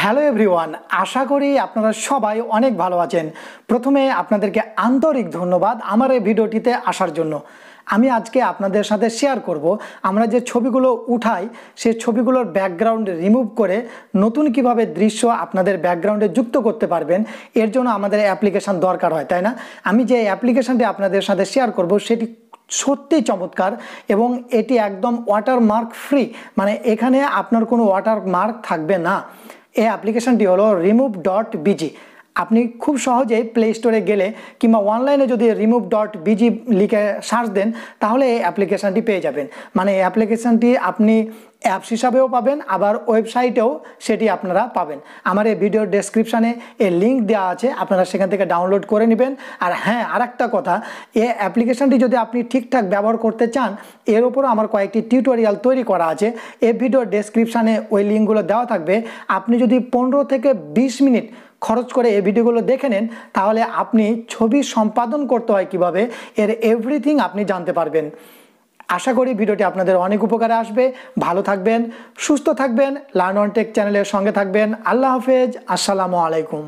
Hello everyone, আশা করি আপনারা সবাই অনেক ভালো আছেন। প্রথমে আপনাদেরকে আন্তরিক ধন্যবাদ আমার এই ভিডিওটিতে আসার জন্য। আমি আজকে আপনাদের সাথে শেয়ার করব আমরা যে ছবিগুলো উঠাই সেই ছবিগুলোর ব্যাকগ্রাউন্ড রিমুভ করে নতুন কিভাবে দৃশ্য আপনাদের ব্যাকগ্রাউন্ডে যুক্ত করতে পারবেন। এর জন্য আমাদের অ্যাপ্লিকেশন দরকার হয়, তাই না? আমি যে অ্যাপ্লিকেশনটি আপনাদের সাথে শেয়ার করব সেটি সত্যি চমৎকার এবং এটি একদম ওয়াটারমার্ক ফ্রি, মানে এখানে আপনার কোনো ওয়াটারমার্ক থাকবে না। এই অ্যাপ্লিকেশনটি হলো remove.bg। আপনি খুব সহজেই প্লে স্টোরে গেলে কিংবা অনলাইনে যদি remove.bg লিখে সার্চ দেন তাহলে এই অ্যাপ্লিকেশনটি পেয়ে যাবেন। মানে এই অ্যাপ্লিকেশনটি আপনি অ্যাপস হিসাবেও পাবেন, আবার ওয়েবসাইটেও সেটি আপনারা পাবেন। আমার এই ভিডিওর ডেসক্রিপশানে এই লিঙ্ক দেওয়া আছে, আপনারা সেখান থেকে ডাউনলোড করে নেবেন। আর হ্যাঁ, আর একটা কথা, এই অ্যাপ্লিকেশনটি যদি আপনি ঠিকঠাক ব্যবহার করতে চান এর উপরও আমার কয়েকটি টিউটোরিয়াল তৈরি করা আছে। এই ভিডিওর ডেসক্রিপশানে ওই লিঙ্কগুলো দেওয়া থাকবে। আপনি যদি 15 থেকে 20 মিনিট খরচ করে এই ভিডিওগুলো দেখে নেন তাহলে আপনি ছবি সম্পাদন করতে হয় কিভাবে এর এভরিথিং আপনি জানতে পারবেন। আশা করি ভিডিওটি আপনাদের অনেক উপকারে আসবে। ভালো থাকবেন, সুস্থ থাকবেন, লার্ন অন টেক চ্যানেলের সঙ্গে থাকবেন। আল্লাহ হাফেজ, আসসালামু আলাইকুম।